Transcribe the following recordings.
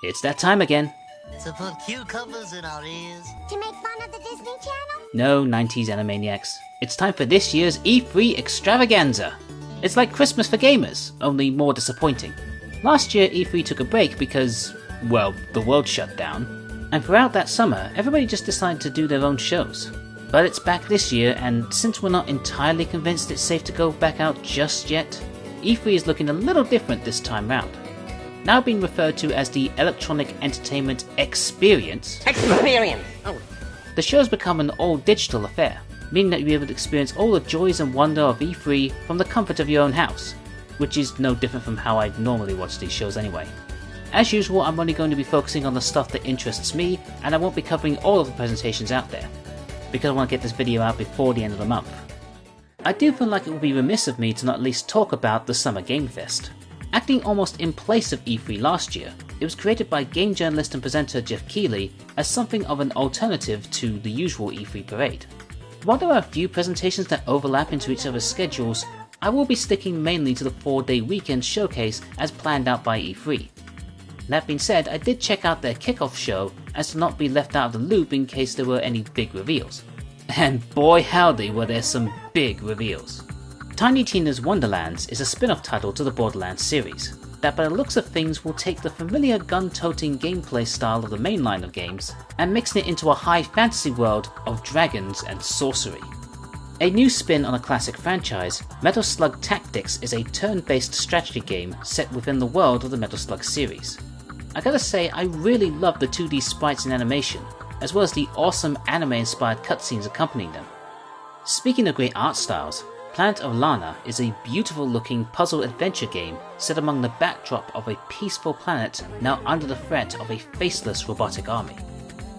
It's that time again. To put cucumbers in our ears. To make fun of the Disney Channel? No, 90s Animaniacs. It's time for this year's E3 extravaganza. It's like Christmas for gamers, only more disappointing. Last year E3 took a break because, well, the world shut down. And throughout that summer, everybody just decided to do their own shows. But it's back this year, and since we're not entirely convinced it's safe to go back out just yet, E3 is looking a little different this time round. Now being referred to as the Electronic Entertainment Experience, the show's become an all-digital affair, meaning that you'll be able to experience all the joys and wonder of E3 from the comfort of your own house, which is no different from how I normally watch these shows anyway. As usual, I'm only going to be focusing on the stuff that interests me, and I won't be covering all of the presentations out there, because I want to get this video out before the end of the month. I do feel like it would be remiss of me to not at least talk about the Summer Game Fest. Acting almost in place of E3 last year, it was created by game journalist and presenter Jeff Keighley as something of an alternative to the usual E3 parade. While there are a few presentations that overlap into each other's schedules, I will be sticking mainly to the 4-day weekend showcase as planned out by E3. That being said, I did check out their kickoff show as to not be left out of the loop in case there were any big reveals. And boy howdy were there some big reveals. Tiny Tina's Wonderlands is a spin-off title to the Borderlands series, that by the looks of things will take the familiar gun-toting gameplay style of the main line of games and mixing it into a high fantasy world of dragons and sorcery. A new spin on a classic franchise, Metal Slug Tactics is a turn-based strategy game set within the world of the Metal Slug series. I gotta say, I really love the 2D sprites and animation, as well as the awesome anime-inspired cutscenes accompanying them. Speaking of great art styles, Planet of Lana is a beautiful looking puzzle adventure game set among the backdrop of a peaceful planet now under the threat of a faceless robotic army.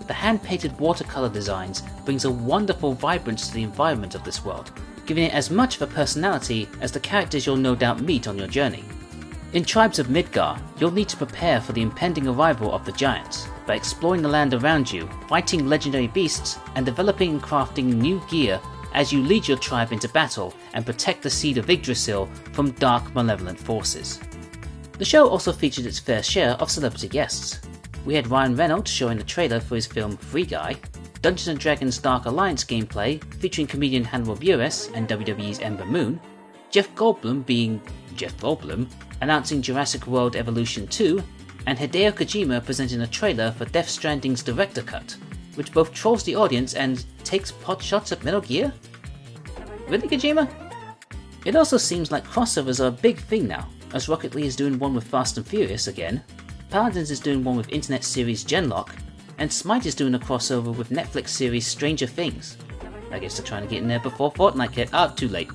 The hand-painted watercolor designs brings a wonderful vibrance to the environment of this world, giving it as much of a personality as the characters you'll no doubt meet on your journey. In Tribes of Midgar, you'll need to prepare for the impending arrival of the giants by exploring the land around you, fighting legendary beasts, and developing and crafting new gear as you lead your tribe into battle and protect the seed of Yggdrasil from dark, malevolent forces. The show also featured its fair share of celebrity guests. We had Ryan Reynolds showing the trailer for his film Free Guy, Dungeons & Dragons Dark Alliance gameplay featuring comedian Hannibal Buress and WWE's Ember Moon, Jeff Goldblum being Jeff Goldblum, announcing Jurassic World Evolution 2, and Hideo Kojima presenting a trailer for Death Stranding's director cut, which both trolls the audience and takes pot shots at Metal Gear? Really, Kojima? It also seems like crossovers are a big thing now, as Rocket League is doing one with Fast and Furious again, Paladins is doing one with internet series Genlock, and Smite is doing a crossover with Netflix series Stranger Things. I guess they're trying to get in there before Fortnite hit. Too late.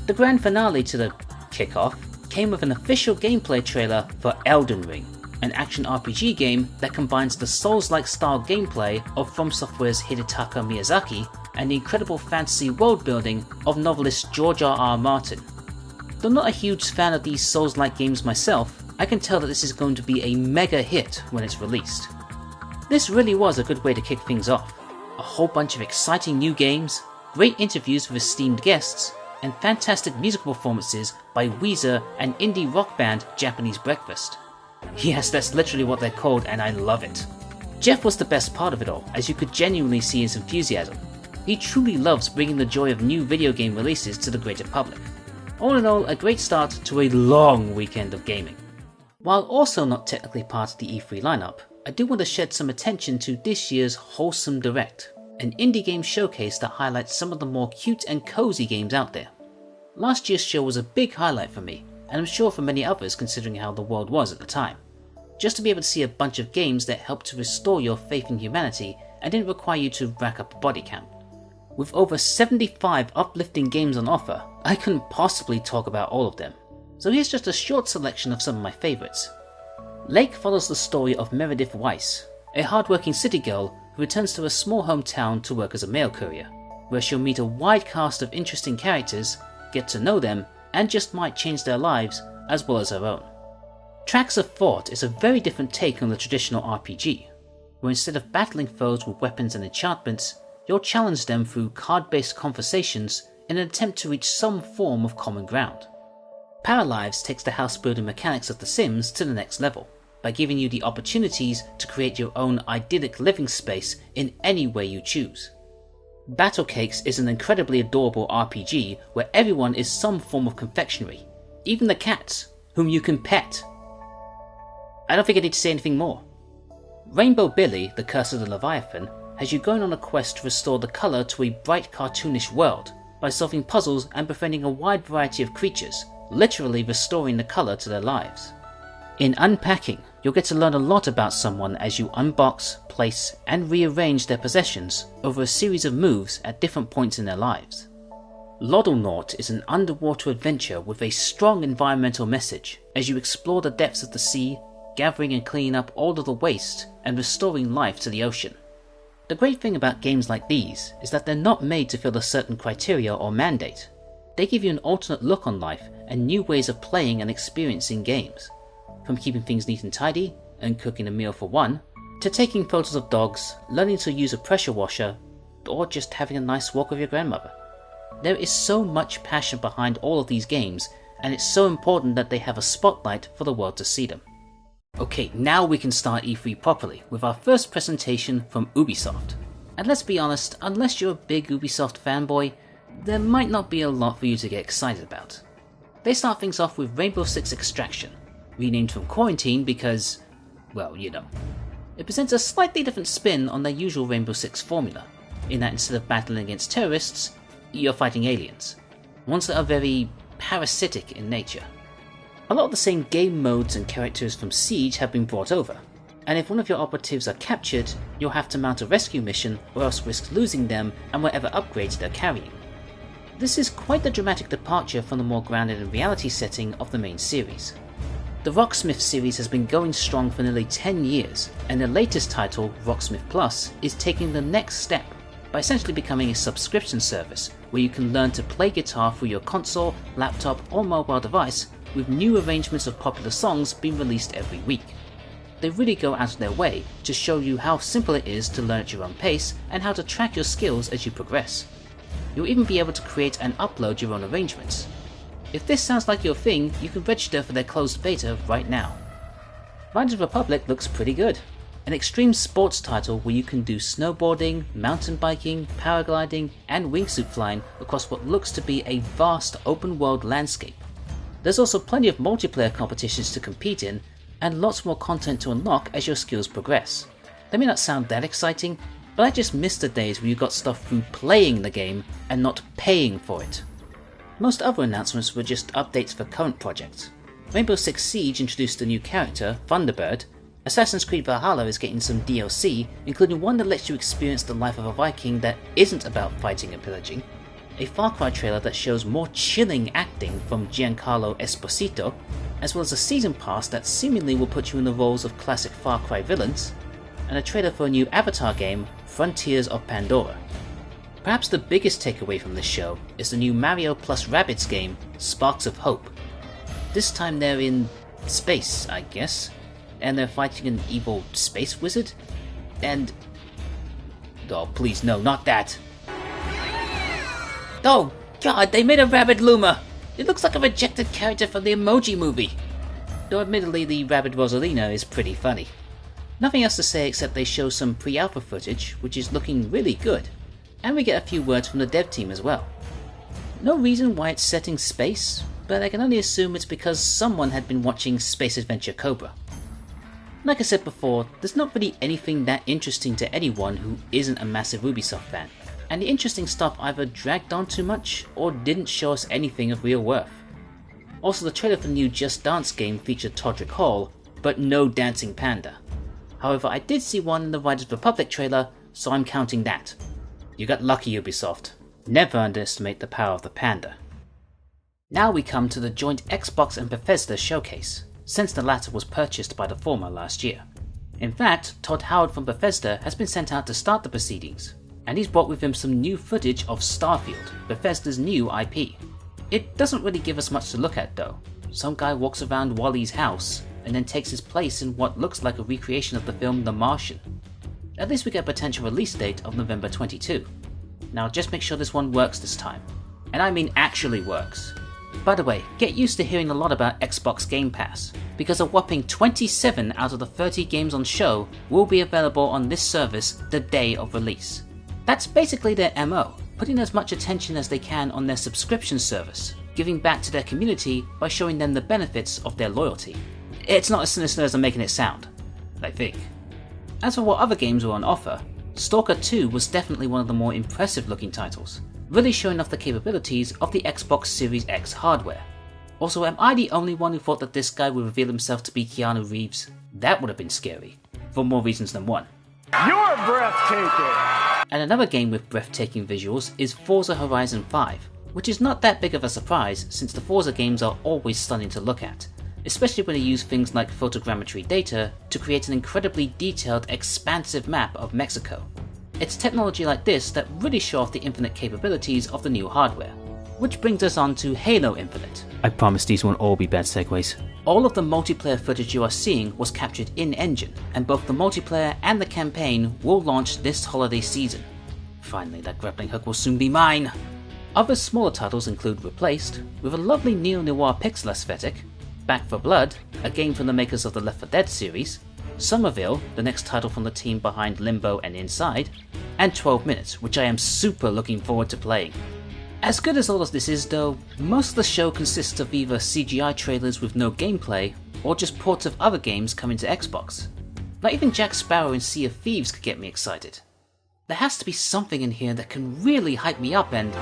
The grand finale to the kickoff came with an official gameplay trailer for Elden Ring, an action RPG game that combines the Souls-like style gameplay of From Software's Hidetaka Miyazaki and the incredible fantasy world-building of novelist George R.R. Martin. Though not a huge fan of these Souls-like games myself, I can tell that this is going to be a mega hit when it's released. This really was a good way to kick things off. A whole bunch of exciting new games, great interviews with esteemed guests, and fantastic musical performances by Weezer and indie rock band Japanese Breakfast. Yes, that's literally what they're called, and I love it. Jeff was the best part of it all, as you could genuinely see his enthusiasm. He truly loves bringing the joy of new video game releases to the greater public. All in all, a great start to a long weekend of gaming. While also not technically part of the E3 lineup, I do want to shed some attention to this year's Wholesome Direct, an indie game showcase that highlights some of the more cute and cozy games out there. Last year's show was a big highlight for me, and I'm sure for many others considering how the world was at the time. Just to be able to see a bunch of games that helped to restore your faith in humanity and didn't require you to rack up a body count. With over 75 uplifting games on offer, I couldn't possibly talk about all of them, so here's just a short selection of some of my favourites. Lake follows the story of Meredith Weiss, a hardworking city girl who returns to a small hometown to work as a mail courier, where she'll meet a wide cast of interesting characters, get to know them, and just might change their lives as well as her own. Tracks of Thought is a very different take on the traditional RPG, where instead of battling foes with weapons and enchantments, you'll challenge them through card-based conversations in an attempt to reach some form of common ground. Paralives takes the house building mechanics of The Sims to the next level, by giving you the opportunities to create your own idyllic living space in any way you choose. Battle Cakes is an incredibly adorable RPG where everyone is some form of confectionery, even the cats, whom you can pet. I don't think I need to say anything more. Rainbow Billy, the Curse of the Leviathan, has you going on a quest to restore the colour to a bright cartoonish world by solving puzzles and befriending a wide variety of creatures, literally restoring the colour to their lives. In Unpacking, you'll get to learn a lot about someone as you unbox, place, and rearrange their possessions over a series of moves at different points in their lives. Loddlenaut is an underwater adventure with a strong environmental message as you explore the depths of the sea, gathering and cleaning up all of the waste and restoring life to the ocean. The great thing about games like these is that they're not made to fill a certain criteria or mandate. They give you an alternate look on life and new ways of playing and experiencing games. From keeping things neat and tidy, and cooking a meal for one, to taking photos of dogs, learning to use a pressure washer, or just having a nice walk with your grandmother. There is so much passion behind all of these games, and it's so important that they have a spotlight for the world to see them. Okay, now we can start E3 properly, with our first presentation from Ubisoft. And let's be honest, unless you're a big Ubisoft fanboy, there might not be a lot for you to get excited about. They start things off with Rainbow Six Extraction, renamed from Quarantine because, well, you know. It presents a slightly different spin on their usual Rainbow Six formula, in that instead of battling against terrorists, you're fighting aliens, ones that are very parasitic in nature. A lot of the same game modes and characters from Siege have been brought over, and if one of your operatives are captured, you'll have to mount a rescue mission or else risk losing them and whatever upgrades they're carrying. This is quite the dramatic departure from the more grounded in reality setting of the main series. The Rocksmith series has been going strong for nearly 10 years, and their latest title, Rocksmith Plus, is taking the next step by essentially becoming a subscription service where you can learn to play guitar through your console, laptop, or mobile device, with new arrangements of popular songs being released every week. They really go out of their way to show you how simple it is to learn at your own pace and how to track your skills as you progress. You'll even be able to create and upload your own arrangements. If this sounds like your thing, you can register for their closed beta right now. Riders Republic looks pretty good. An extreme sports title where you can do snowboarding, mountain biking, paragliding, and wingsuit flying across what looks to be a vast open world landscape. There's also plenty of multiplayer competitions to compete in, and lots more content to unlock as your skills progress. They may not sound that exciting, but I just miss the days where you got stuff through playing the game and not paying for it. Most other announcements were just updates for current projects. Rainbow Six Siege introduced a new character, Thunderbird. Assassin's Creed Valhalla is getting some DLC, including one that lets you experience the life of a Viking that isn't about fighting and pillaging. A Far Cry trailer that shows more chilling acting from Giancarlo Esposito, as well as a season pass that seemingly will put you in the roles of classic Far Cry villains, and a trailer for a new Avatar game, Frontiers of Pandora. Perhaps the biggest takeaway from this show is the new Mario plus Rabbids game, Sparks of Hope. This time they're in space, I guess, and they're fighting an evil space wizard, and... oh please no, not that! Oh god, they made a Rabbid Luma! It looks like a rejected character from the Emoji Movie! Though admittedly the Rabbid Rosalina is pretty funny. Nothing else to say except they show some pre-alpha footage, which is looking really good. And we get a few words from the dev team as well. No reason why it's set in space, but I can only assume it's because someone had been watching Space Adventure Cobra. Like I said before, there's not really anything that interesting to anyone who isn't a massive Ubisoft fan, and the interesting stuff either dragged on too much or didn't show us anything of real worth. Also, the trailer for the new Just Dance game featured Todrick Hall, but no Dancing Panda. However, I did see one in the Riders Republic trailer, so I'm counting that. You got lucky, Ubisoft. Never underestimate the power of the panda. Now we come to the joint Xbox and Bethesda showcase, since the latter was purchased by the former last year. In fact, Todd Howard from Bethesda has been sent out to start the proceedings, and he's brought with him some new footage of Starfield, Bethesda's new IP. It doesn't really give us much to look at though. Some guy walks around Wally's house, and then takes his place in what looks like a recreation of the film The Martian. At least we get a potential release date of November 22. Now just make sure this one works this time. And I mean actually works. By the way, get used to hearing a lot about Xbox Game Pass, because a whopping 27 out of the 30 games on show will be available on this service the day of release. That's basically their MO, putting as much attention as they can on their subscription service, giving back to their community by showing them the benefits of their loyalty. It's not as sinister as I'm making it sound, I think. As for what other games were on offer, Stalker 2 was definitely one of the more impressive looking titles, really showing off the capabilities of the Xbox Series X hardware. Also, am I the only one who thought that this guy would reveal himself to be Keanu Reeves? That would have been scary, for more reasons than one. You're breathtaking! And another game with breathtaking visuals is Forza Horizon 5, which is not that big of a surprise since the Forza games are always stunning to look at, especially when they use things like photogrammetry data to create an incredibly detailed, expansive map of Mexico. It's technology like this that really show off the infinite capabilities of the new hardware. Which brings us on to Halo Infinite. I promise these won't all be bad segues. All of the multiplayer footage you are seeing was captured in-engine, and both the multiplayer and the campaign will launch this holiday season. Finally, that grappling hook will soon be mine! Other smaller titles include Replaced, with a lovely neo-noir pixel aesthetic, Back 4 Blood, a game from the makers of the Left 4 Dead series, Somerville, the next title from the team behind Limbo and Inside, and 12 Minutes, which I am super looking forward to playing. As good as all of this is though, most of the show consists of either CGI trailers with no gameplay, or just ports of other games coming to Xbox. Not even Jack Sparrow and Sea of Thieves could get me excited. There has to be something in here that can really hype me up and...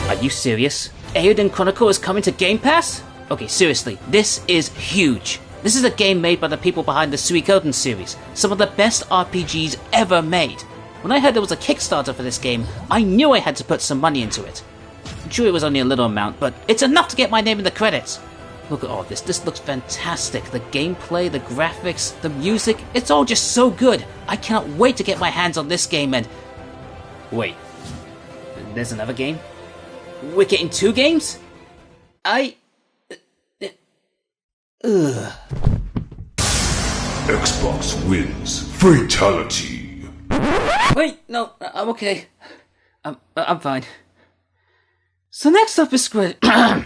Are you serious? Eiyuden Chronicle is coming to Game Pass? Okay, seriously, this is huge. This is a game made by the people behind the Suikoden series, some of the best RPGs ever made. When I heard there was a Kickstarter for this game, I knew I had to put some money into it. Sure, it was only a little amount, but it's enough to get my name in the credits. Look at all this. This looks fantastic. The gameplay, the graphics, the music, it's all just so good. I cannot wait to get my hands on this game and... Wait. There's another game? We're getting 2 games? Xbox wins. Fatality. Wait, no, I'm okay. I'm fine. So next up is Square Enix,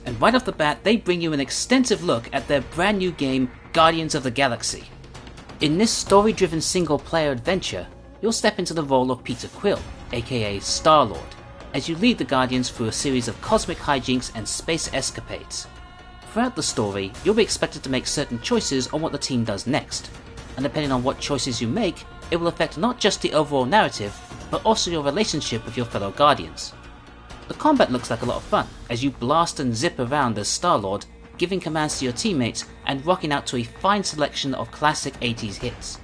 and right off the bat, they bring you an extensive look at their brand new game, Guardians of the Galaxy. In this story-driven single-player adventure, you'll step into the role of Peter Quill, aka Star-Lord, as you lead the Guardians through a series of cosmic hijinks and space escapades. Throughout the story, you'll be expected to make certain choices on what the team does next, and depending on what choices you make, it will affect not just the overall narrative, but also your relationship with your fellow Guardians. The combat looks like a lot of fun, as you blast and zip around as Star-Lord, giving commands to your teammates and rocking out to a fine selection of classic 80s hits.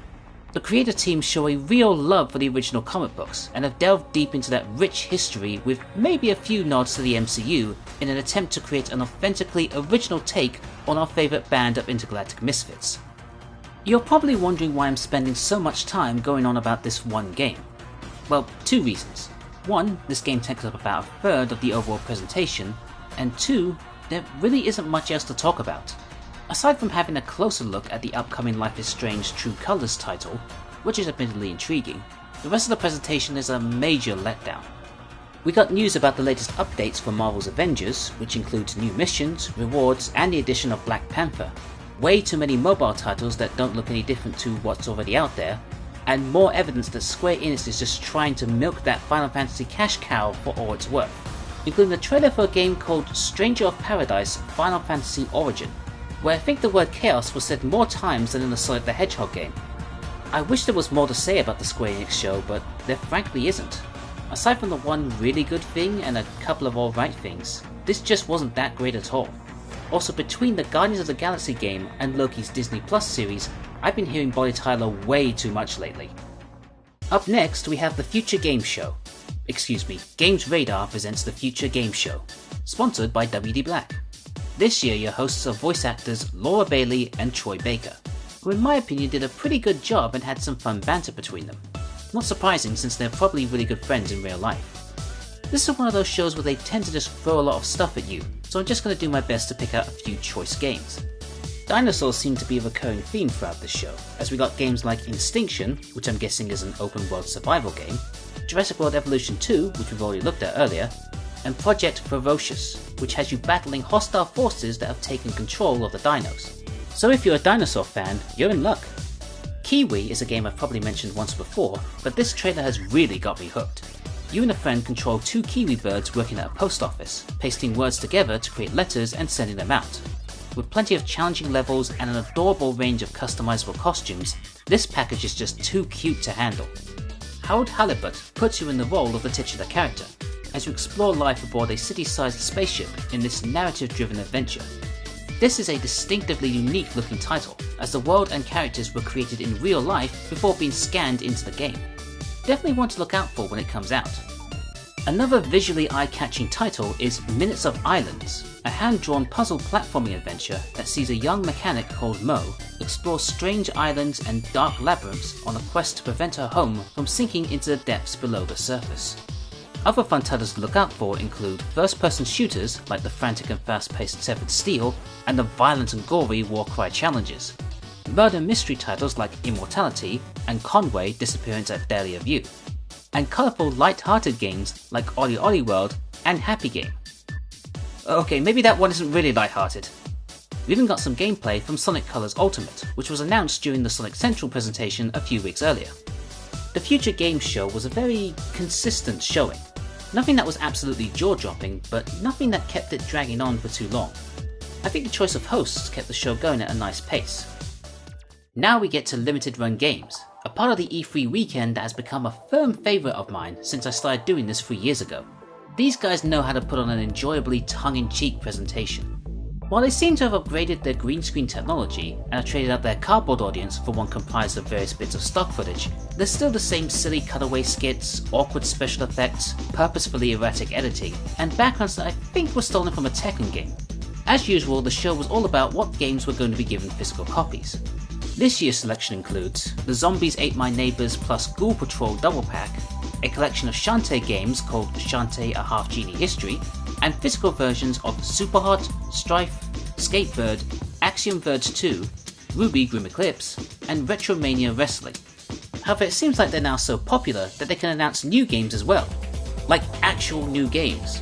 The creator team show a real love for the original comic books, and have delved deep into that rich history with maybe a few nods to the MCU in an attempt to create an authentically original take on our favourite band of intergalactic misfits. You're probably wondering why I'm spending so much time going on about this one game. Well, 2 reasons. 1, this game takes up about a third of the overall presentation, and 2, there really isn't much else to talk about. Aside from having a closer look at the upcoming Life is Strange True Colors title, which is admittedly intriguing, the rest of the presentation is a major letdown. We got news about the latest updates for Marvel's Avengers, which includes new missions, rewards, and the addition of Black Panther. Way too many mobile titles that don't look any different to what's already out there, and more evidence that Square Enix is just trying to milk that Final Fantasy cash cow for all it's worth, including a trailer for a game called Stranger of Paradise Final Fantasy Origin, where I think the word chaos was said more times than in the Sonic the Hedgehog game. I wish there was more to say about the Square Enix show, but there frankly isn't. Aside from the one really good thing and a couple of alright things, this just wasn't that great at all. Also, between the Guardians of the Galaxy game and Loki's Disney Plus series, I've been hearing Bonnie Tyler way too much lately. Up next, we have the Future Games Show. Games Radar presents the Future Games Show, sponsored by WD Black. This year, your hosts are voice actors Laura Bailey and Troy Baker, who in my opinion did a pretty good job and had some fun banter between them. Not surprising since they're probably really good friends in real life. This is one of those shows where they tend to just throw a lot of stuff at you, so I'm just going to do my best to pick out a few choice games. Dinosaurs seem to be a recurring theme throughout this show, as we got games like Instinction, which I'm guessing is an open world survival game, Jurassic World Evolution 2, which we've already looked at earlier, and Project Ferocious, which has you battling hostile forces that have taken control of the dinos. So if you're a dinosaur fan, you're in luck. Kiwi is a game I've probably mentioned once before, but this trailer has really got me hooked. You and a friend control 2 kiwi birds working at a post office, pasting words together to create letters and sending them out. With plenty of challenging levels and an adorable range of customizable costumes, this package is just too cute to handle. Harold Halibut puts you in the role of the titular character, as you explore life aboard a city-sized spaceship in this narrative-driven adventure. This is a distinctively unique looking title, as the world and characters were created in real life before being scanned into the game. Definitely one to look out for when it comes out. Another visually eye-catching title is Minutes of Islands, a hand-drawn puzzle platforming adventure that sees a young mechanic called Mo explore strange islands and dark labyrinths on a quest to prevent her home from sinking into the depths below the surface. Other fun titles to look out for include first-person shooters like the frantic and fast-paced Severed Steel and the violent and gory Warcry challenges, murder mystery titles like Immortality and Conway Disappearance at Dahlia View, and colourful light-hearted games like Ollie Ollie World and Happy Game. Okay, maybe that one isn't really light-hearted. We even got some gameplay from Sonic Colors Ultimate, which was announced during the Sonic Central presentation a few weeks earlier. The Future Games show was a very consistent showing. Nothing that was absolutely jaw-dropping, but nothing that kept it dragging on for too long. I think the choice of hosts kept the show going at a nice pace. Now we get to limited run games, a part of the E3 weekend that has become a firm favourite of mine since I started doing this 3 years ago. These guys know how to put on an enjoyably tongue-in-cheek presentation. While they seem to have upgraded their green screen technology and have traded out their cardboard audience for one comprised of various bits of stock footage, they're still the same silly cutaway skits, awkward special effects, purposefully erratic editing, and backgrounds that I think were stolen from a Tekken game. As usual, the show was all about what games were going to be given physical copies. This year's selection includes the Zombies Ate My Neighbors plus Ghoul Patrol double pack, a collection of Shantae games called Shantae A Half Genie History, and physical versions of Superhot, Strife, Skatebird, Axiom Verge 2, Ruby Grim Eclipse, and Retromania Wrestling. However, it seems like they're now so popular that they can announce new games as well. Like actual new games.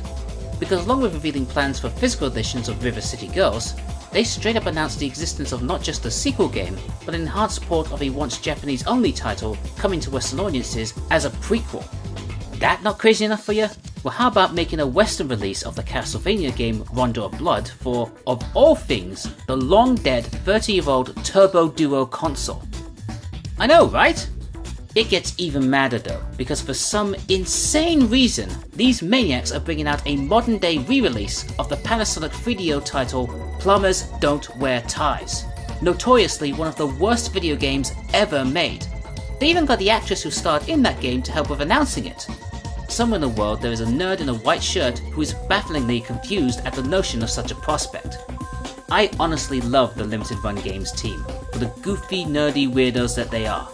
Because along with revealing plans for physical editions of River City Girls, they straight up announced the existence of not just a sequel game, but an enhanced port of a once Japanese-only title coming to Western audiences as a prequel. That not crazy enough for you? Well, how about making a Western release of the Castlevania game Rondo of Blood for, of all things, the long-dead 30-year-old Turbo Duo console? I know, right? It gets even madder though, because for some insane reason, these maniacs are bringing out a modern-day re-release of the Panasonic 3DO title Plumbers Don't Wear Ties, notoriously one of the worst video games ever made. They even got the actress who starred in that game to help with announcing it. Somewhere in the world there is a nerd in a white shirt who is bafflingly confused at the notion of such a prospect. I honestly love the Limited Run Games team, for the goofy, nerdy weirdos that they are,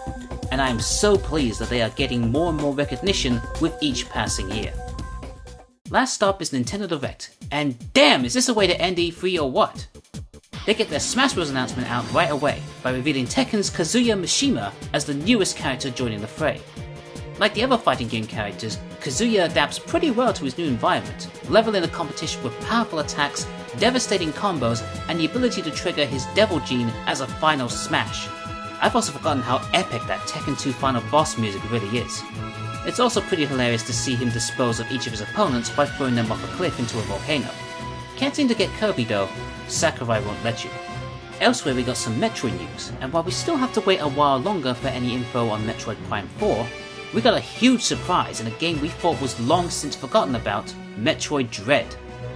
and I am so pleased that they are getting more and more recognition with each passing year. Last stop is Nintendo Direct, and damn, is this a way to end E3 or what? They get their Smash Bros announcement out right away by revealing Tekken's Kazuya Mishima as the newest character joining the fray. Like the other fighting game characters, Kazuya adapts pretty well to his new environment, leveling the competition with powerful attacks, devastating combos, and the ability to trigger his Devil Gene as a final smash. I've also forgotten how epic that Tekken 2 final boss music really is. It's also pretty hilarious to see him dispose of each of his opponents by throwing them off a cliff into a volcano. Can't seem to get Kirby though, Sakurai won't let you. Elsewhere we got some Metroid news, and while we still have to wait a while longer for any info on Metroid Prime 4, we got a huge surprise in a game we thought was long since forgotten about, Metroid Dread,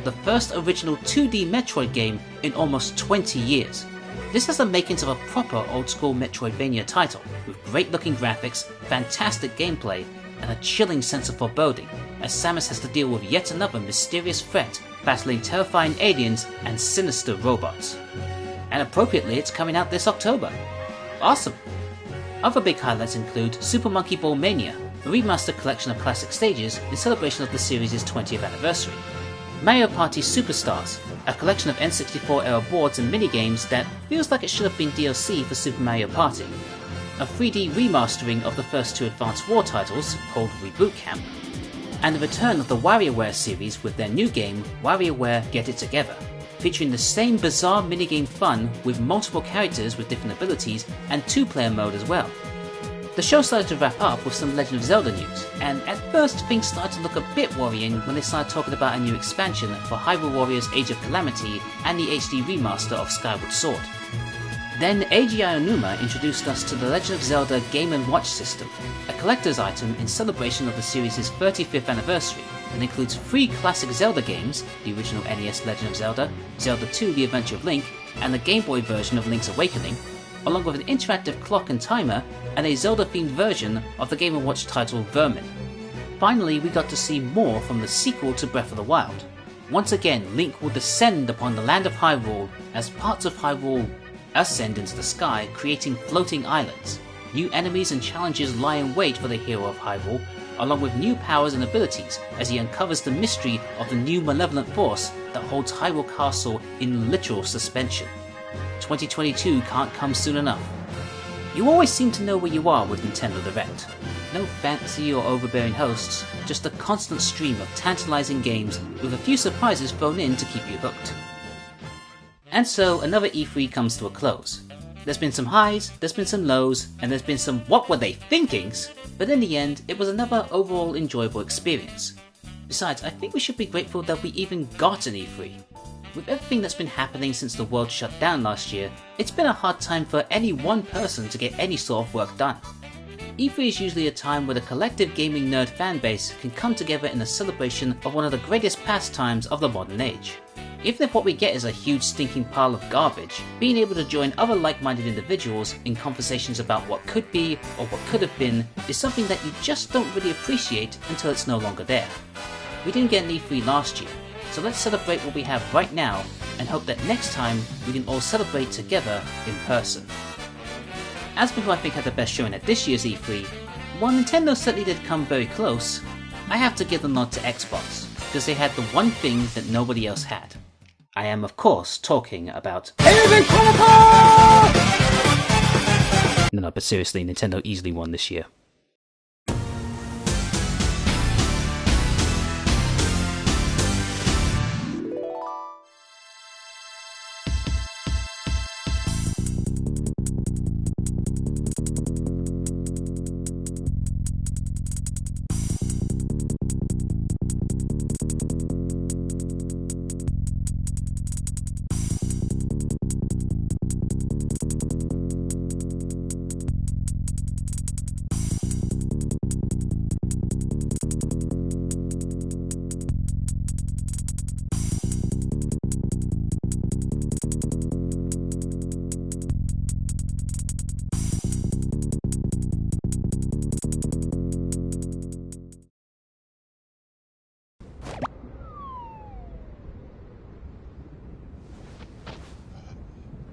the first original 2D Metroid game in almost 20 years. This has the makings of a proper old-school Metroidvania title, with great-looking graphics, fantastic gameplay, and a chilling sense of foreboding, as Samus has to deal with yet another mysterious threat, battling terrifying aliens and sinister robots. And appropriately, it's coming out this October. Awesome! Other big highlights include Super Monkey Ball Mania, a remastered collection of classic stages in celebration of the series' 20th anniversary. Mario Party Superstars, a collection of N64 era boards and minigames that feels like it should have been DLC for Super Mario Party. A 3D remastering of the first two Advance War titles, called Reboot Camp, and the return of the WarioWare series with their new game, WarioWare Get It Together, featuring the same bizarre minigame fun with multiple characters with different abilities and two-player mode as well. The show started to wrap up with some Legend of Zelda news, and at first things started to look a bit worrying when they started talking about a new expansion for Hyrule Warriors Age of Calamity and the HD remaster of Skyward Sword. Then Eiji Aonuma introduced us to the Legend of Zelda Game & Watch system, a collector's item in celebration of the series' 35th anniversary that includes 3 classic Zelda games, the original NES Legend of Zelda, Zelda 2 The Adventure of Link, and the Game Boy version of Link's Awakening, along with an interactive clock and timer, and a Zelda-themed version of the Game & Watch title Vermin. Finally, we got to see more from the sequel to Breath of the Wild. Once again, Link will descend upon the land of Hyrule as parts of Hyrule ascend into the sky, creating floating islands. New enemies and challenges lie in wait for the hero of Hyrule, along with new powers and abilities as he uncovers the mystery of the new malevolent force that holds Hyrule Castle in literal suspension. 2022 can't come soon enough. You always seem to know where you are with Nintendo Direct. No fancy or overbearing hosts, just a constant stream of tantalizing games with a few surprises thrown in to keep you hooked. And so another E3 comes to a close. There's been some highs, there's been some lows, and there's been some what were they thinkings, but in the end it was another overall enjoyable experience. Besides, I think we should be grateful that we even got an E3. With everything that's been happening since the world shut down last year, it's been a hard time for any one person to get any sort of work done. E3 is usually a time where the collective gaming nerd fanbase can come together in a celebration of one of the greatest pastimes of the modern age. Even if what we get is a huge stinking pile of garbage, being able to join other like-minded individuals in conversations about what could be or what could have been is something that you just don't really appreciate until it's no longer there. We didn't get an E3 last year, so let's celebrate what we have right now and hope that next time we can all celebrate together in person. As for who I think had the best showing at this year's E3, while Nintendo certainly did come very close, I have to give the nod to Xbox, because they had the one thing that nobody else had. I am of course talking about No, but seriously, Nintendo easily won this year.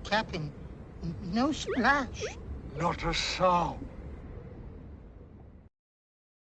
Captain, no splash. Not a sound.